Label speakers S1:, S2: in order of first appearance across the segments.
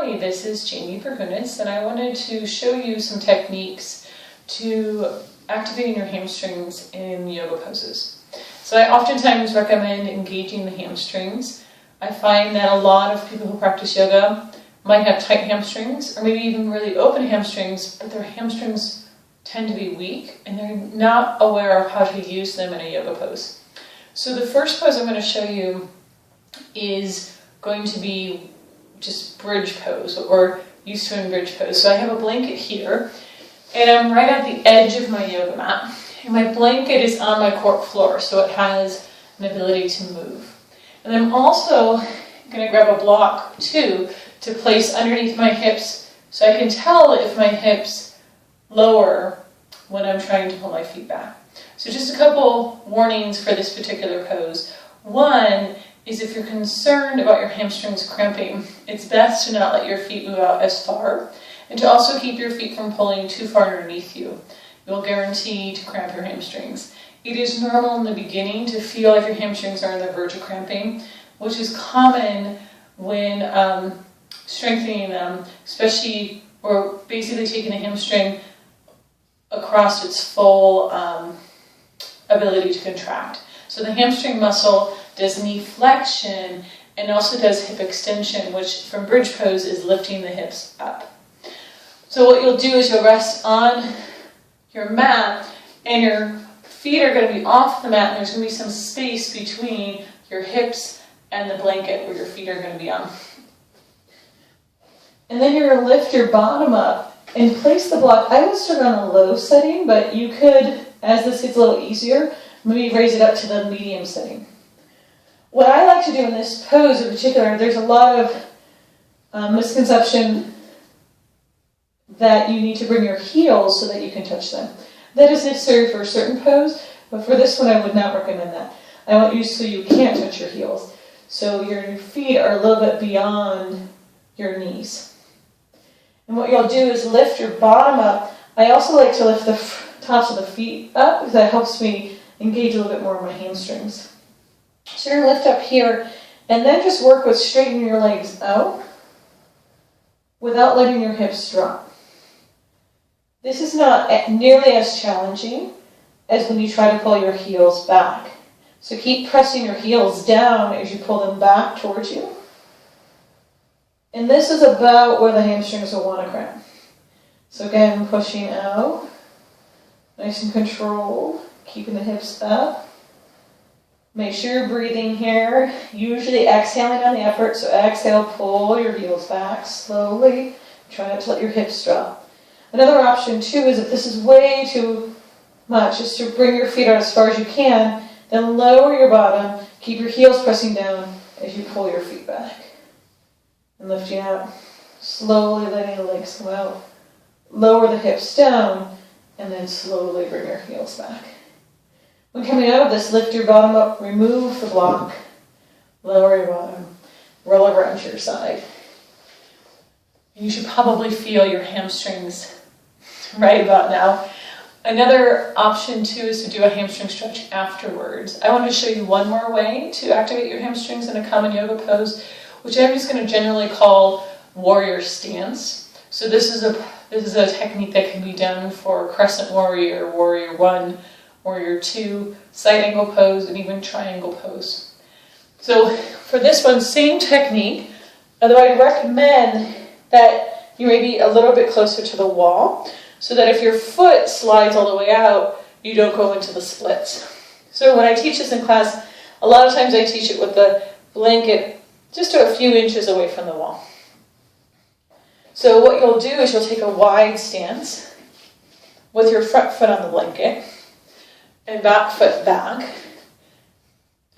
S1: Hi, this is Jamie Perkunis, and I wanted to show you some techniques to activating your hamstrings in yoga poses. So I oftentimes recommend engaging the hamstrings. I find that a lot of people who practice yoga might have tight hamstrings or maybe even really open hamstrings, but their hamstrings tend to be weak and they're not aware of how to use them in a yoga pose. So the first pose I'm going to show you is going to be just bridge pose, what we're used to in bridge pose. So I have a blanket here, and I'm right at the edge of my yoga mat. And my blanket is on my cork floor, so it has an ability to move. And I'm also going to grab a block, too, to place underneath my hips, so I can tell if my hips lower when I'm trying to pull my feet back. So just a couple warnings for this particular pose. One is if you're concerned about your hamstrings cramping, it's best to not let your feet move out as far, and to also keep your feet from pulling too far underneath you. You'll guarantee to cramp your hamstrings. It is normal in the beginning to feel like your hamstrings are on the verge of cramping, which is common when strengthening them, especially or basically taking the hamstring across its full ability to contract. So the hamstring muscle does knee flexion and also does hip extension, which from bridge pose is lifting the hips up. So what you'll do is you'll rest on your mat and your feet are going to be off the mat and there's going to be some space between your hips and the blanket where your feet are going to be on. And then you're going to lift your bottom up and place the block. I would start on a low setting, but you could, as this gets a little easier, maybe raise it up to the medium setting. What I like to do in this pose in particular, there's a lot of misconception that you need to bring your heels so that you can touch them. That is necessary for a certain pose, but for this one I would not recommend that. I want you so you can't touch your heels. So your feet are a little bit beyond your knees. And what you'll do is lift your bottom up. I also like to lift the tops of the feet up because that helps me engage a little bit more of my hamstrings. So you're going to lift up here and then just work with straightening your legs out without letting your hips drop. This is not nearly as challenging as when you try to pull your heels back. So keep pressing your heels down as you pull them back towards you. And this is about where the hamstrings will want to cramp. So again, pushing out, nice and controlled, keeping the hips up. Make sure you're breathing here, usually exhaling on the effort, so exhale, pull your heels back slowly. Try not to let your hips drop. Another option too is if this is way too much, is to bring your feet out as far as you can, then lower your bottom, keep your heels pressing down as you pull your feet back. And lifting out, slowly letting the legs come out. Lower the hips down, and then slowly bring your heels back. When coming out of this, lift your bottom up, remove the block, lower your bottom, roll over onto your side. You should probably feel your hamstrings right about now. Another option too is to do a hamstring stretch afterwards. I want to show you one more way to activate your hamstrings in a common yoga pose, which I'm just going to generally call warrior stance. So this is a technique that can be done for crescent warrior, warrior one, warrior two, side angle pose, and even triangle pose. So for this one, same technique, although I recommend that you may be a little bit closer to the wall so that if your foot slides all the way out, you don't go into the splits. So when I teach this in class, a lot of times I teach it with the blanket just a few inches away from the wall. So what you'll do is you'll take a wide stance with your front foot on the blanket and back foot back.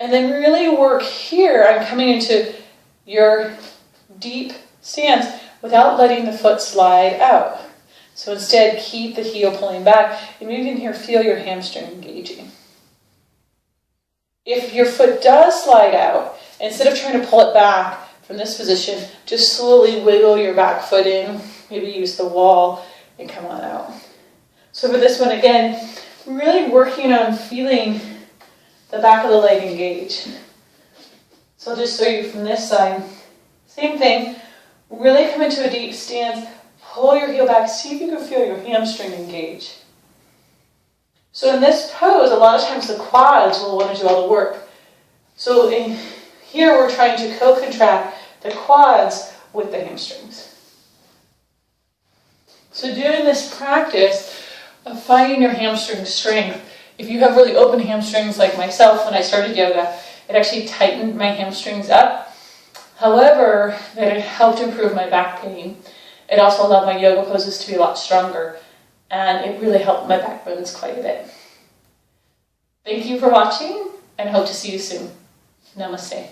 S1: And then really work here on coming into your deep stance without letting the foot slide out. So instead, keep the heel pulling back, and you can here feel your hamstring engaging. If your foot does slide out, instead of trying to pull it back from this position, just slowly wiggle your back foot in, maybe use the wall, and come on out. So for this one, again, really working on feeling the back of the leg engage. So I'll just show you from this side. Same thing, Really come into a deep stance, pull your heel back, see if you can feel your hamstring engage. So in this pose, a lot of times the quads will want to do all the work. So in here we're trying to co-contract the quads with the hamstrings. So doing this practice of finding your hamstring strength, if you have really open hamstrings like myself when I started yoga, it actually tightened my hamstrings up. However, that it helped improve my back pain. It also allowed my yoga poses to be a lot stronger, and it really helped my back bones quite a bit. Thank you for watching, and I hope to see you soon. Namaste.